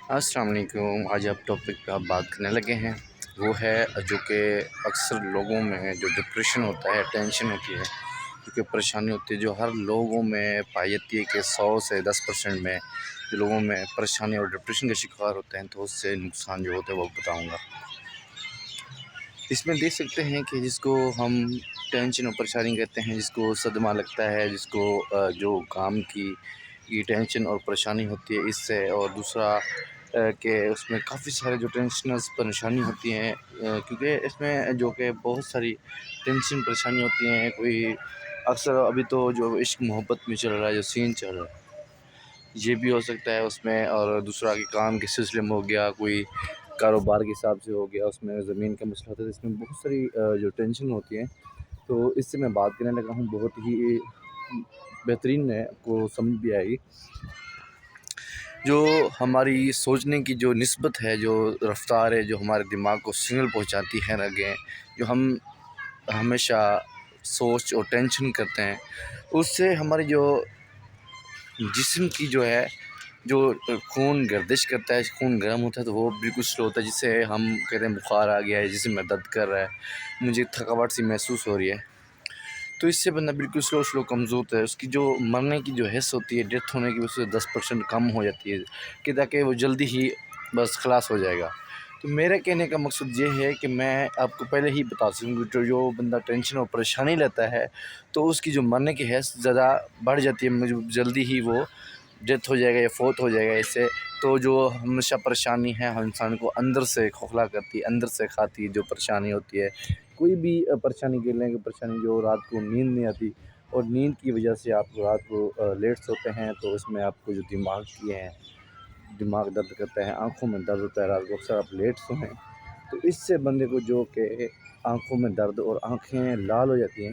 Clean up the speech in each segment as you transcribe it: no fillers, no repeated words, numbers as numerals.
السلام علیکم۔ آج آپ ٹاپک پہ آپ بات کرنے لگے ہیں، وہ ہے جو کہ اکثر لوگوں میں جو ڈپریشن ہوتا ہے، ٹینشن ہوتی ہے، کیونکہ پریشانی ہوتی ہے جو ہر لوگوں میں پائی جاتی ہے کہ 100 سے 10% میں جو لوگوں میں پریشانی اور ڈپریشن کا شکار ہوتے ہیں، تو اس سے نقصان جو ہوتا ہے وہ بتاؤں گا۔ اس میں دیکھ سکتے ہیں کہ جس کو ہم ٹینشن اور پریشانی کہتے ہیں، جس کو صدمہ لگتا ہے، جس کو جو کام کی ٹینشن اور پریشانی ہوتی ہے اس سے، اور دوسرا کہ اس میں کافی سارے جو ٹینشنز پریشانی ہوتی ہیں، کیونکہ اس میں جو کہ بہت ساری ٹینشن پریشانی ہوتی ہیں۔ کوئی اکثر ابھی تو جو عشق محبت میں چل رہا ہے، جو سین چل رہا ہے، یہ بھی ہو سکتا ہے اس میں، اور دوسرا کہ کام کے سلسلے میں ہو گیا، کوئی کاروبار کے حساب سے ہو گیا، اس میں زمین کا مسئلہ ہوتا ہے، اس میں بہت ساری جو ٹینشن ہوتی ہیں۔ تو اس سے میں بات کرنے لگا ہوں، بہت ہی بہترین ہے، آپ کو سمجھ بھی آئے گی۔ جو ہماری سوچنے کی جو نسبت ہے، جو رفتار ہے، جو ہمارے دماغ کو سگنل پہنچاتی ہے آگے، جو ہم ہمیشہ سوچ اور ٹینشن کرتے ہیں، اس سے ہماری جو جسم کی جو ہے، جو خون گردش کرتا ہے، خون گرم ہوتا ہے، تو وہ بالکل سلو ہوتا ہے، جس سے ہم کہتے ہیں بخار آ گیا ہے، جسم میں درد کر رہا ہے، مجھے تھکاوٹ سی محسوس ہو رہی ہے، تو اس سے بندہ بالکل سلو کمزور ہوتا ہے، اس کی جو مرنے کی جو حص ہوتی ہے، ڈیتھ ہونے کی، اس سے 10% کم ہو جاتی ہے، کہ تاکہ وہ جلدی ہی بس خلاص ہو جائے گا۔ تو میرے کہنے کا مقصد یہ ہے کہ میں آپ کو پہلے ہی بتا سکوں کہ جو بندہ ٹینشن اور پریشانی لیتا ہے، تو اس کی جو مرنے کی حیث زیادہ بڑھ جاتی ہے، مجھے جلدی ہی وہ ڈیتھ ہو جائے گا یا فوت ہو جائے گا اس سے۔ تو جو ہمیشہ پریشانی ہے، ہر انسان کو اندر سے کھوکھلا کرتی ہے، اندر سے کھاتی ہے، جو پریشانی ہوتی ہے، کوئی بھی پریشانی کے لیں کہ پریشانی جو رات کو نیند نہیں آتی، اور نیند کی وجہ سے آپ رات کو لیٹ سوتے ہیں، تو اس میں آپ کو جو دماغ کی ہیں، دماغ درد کرتا ہے، آنکھوں میں درد ہوتا ہے، رات کو اکثر آپ لیٹ سوئیں، تو اس سے بندے کو جو کہ آنکھوں میں درد اور آنکھیں لال ہو جاتی ہیں،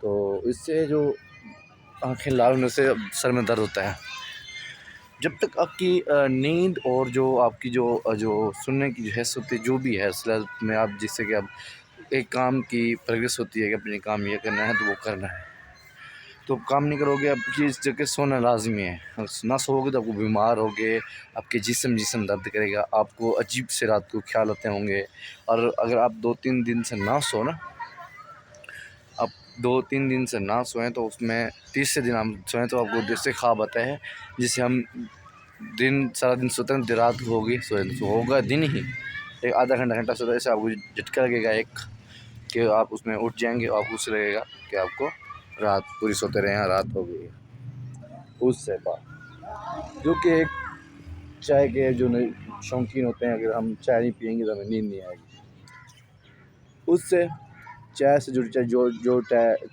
تو اس سے جو آنکھیں لال ہونے سے سر میں درد ہوتا ہے۔ جب تک آپ کی نیند اور جو آپ کی جو سننے کی جو حس ہوتی ہے، جو بھی ہے صلاحیت میں، آپ جس سے کہ آپ ایک کام کی پروگریس ہوتی ہے کہ اپنے کام یہ کرنا ہے تو وہ کرنا ہے، تو کام نہیں کرو گے، آپ کی اس جگہ سونا لازمی ہے، نہ سو گے تو آپ کو بیمار ہوگے، آپ کے جسم درد کرے گا، آپ کو عجیب سے رات کو خیال آتے ہوں گے، اور اگر آپ 2-3 دن سے نہ سو نا، آپ 2-3 دن سے نہ سوئیں، تو اس میں تیسرے دن ہم سوئیں تو آپ کو جیسے خواب آتا ہے، جسے ہم سارا دن سوتے ہیں، رات کو ہوگی سو ہوگا دن ہی ایک آدھا گھنٹہ سوتا ہے، اسے آپ کو جھٹکا لگے گا ایک، کہ آپ اس میں اٹھ جائیں گے، اور آپ کو اس سے لگے گا کہ آپ کو رات پوری سوتے رہے ہیں، رات ہو گئی ہے۔ اس سے بعد جو کہ ایک چائے کے جو شوقین ہوتے ہیں، اگر ہم چائے نہیں پئیں گے تو ہمیں نیند نہیں آئے گی، اس سے چائے سے جو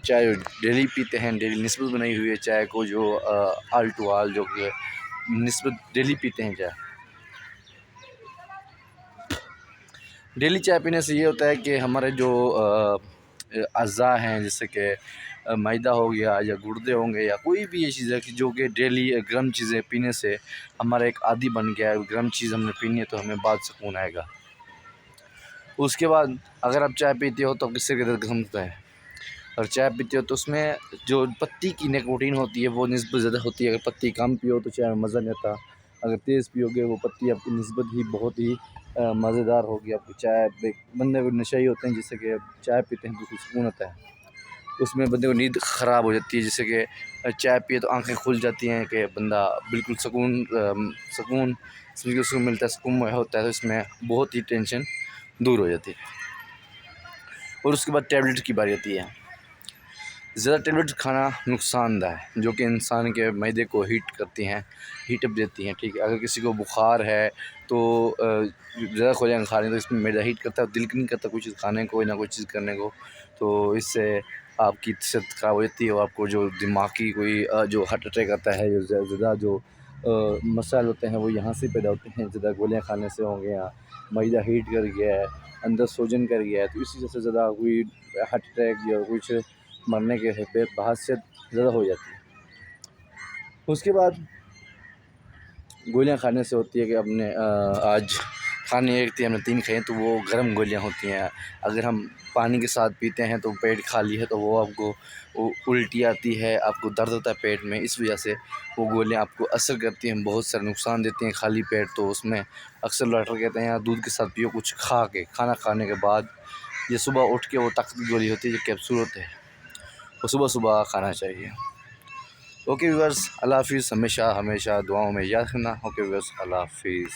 چائے ڈیلی پیتے ہیں، ڈیلی نسبت بنائی ہوئی ہے چائے کو، جو آل ٹو آل جو کہ نسبت ڈیلی پیتے ہیں چائے، ڈیلی چائے پینے سے یہ ہوتا ہے کہ ہمارے جو اعضاء ہیں، جیسے کہ معدہ ہو گیا یا گردے ہوں گے یا کوئی بھی یہ چیز ہے کہ جو کہ ڈیلی گرم چیزیں پینے سے ہمارا ایک عادی بن گیا ہے، گرم چیز ہم نے پینی ہے تو ہمیں بعد سکون آئے گا۔ اس کے بعد اگر آپ چائے پیتے ہو تو کس سے درد ختم ہوتا ہے، اور چائے پیتے ہو تو اس میں جو پتی کی نیکوٹین ہوتی ہے وہ نسبت زیادہ ہوتی ہے، اگر پتی کم پیو تو چائے میں مزہ نہیں آتا، اگر تیز پیو گے وہ پتی آپ کی نسبت ہی بہت ہی مزیدار ہوگی، آپ کی چائے بندے کو نشے ہوتے ہیں، جس سے کہ چائے پیتے ہیں تو اس کو سکون آتا ہے، اس میں بندے کو نیند خراب ہو جاتی ہے، جیسے کہ چائے پیے تو آنکھیں کھل جاتی ہیں کہ بندہ بالکل سکون ملتا ہے، سکون ہوتا ہے، تو اس میں بہت ہی ٹینشن دور ہو جاتی ہے۔ اور اس کے بعد ٹیبلٹ کی باری آتی ہے۔ زیادہ ٹیبلٹ کھانا نقصان دہ ہے، جو کہ انسان کے معدے کو ہیٹ کرتی ہیں، ہیٹ اپ دیتی ہیں، ٹھیک ہے۔ اگر کسی کو بخار ہے تو زیادہ کھولیاں کھا لیں تو اس میں معدہ ہیٹ کرتا ہے، دل نہیں کرتا کوئی چیز کھانے کو، نہ کوئی چیز کرنے کو، تو اس سے آپ کی صحت خراب ہو جاتی ہے، اور آپ کو جو دماغی کوئی جو ہارٹ اٹیک آتا ہے، جو زیادہ جو مسائل ہوتے ہیں وہ یہاں سے پیدا ہوتے ہیں، زیادہ گولیاں کھانے سے ہوں گے، یا معدہ ہیٹ کر گیا ہے، اندر سوجن کر گیا ہے، تو اسی وجہ سے زیادہ کوئی ہارٹ اٹیک یا کچھ مرنے کے بحثیت زیادہ ہو جاتی ہے۔ اس کے بعد گولیاں کھانے سے ہوتی ہے کہ اپنے آج کھانے ایک تھی ہم نے 3 کھائیں تو وہ گرم گولیاں ہوتی ہیں. اگر ہم پانی کے ساتھ پیتے ہیں تو پیٹ خالی ہے تو وہ آپ کو الٹی آتی ہے، آپ کو درد ہوتا ہے پیٹ میں، اس وجہ سے وہ گولیاں آپ کو اثر کرتی ہیں، بہت سارے نقصان دیتی ہیں خالی پیٹ. تو اس میں اکثر ڈاکٹر کہتے ہیں دودھ کے ساتھ پیو کچھ کھانا کھانے کے بعد. یہ صبح اٹھ کے وہ طاقت کی گولی ہوتی ہے جو کیپسول ہوتے ہیں، وہ صبح صبح کھانا چاہیے. اوکے ویورس، اللہ حافظ. ہمیشہ دعاؤں میں یاد رکھنا. اوکے ویورس، اللہ حافظ.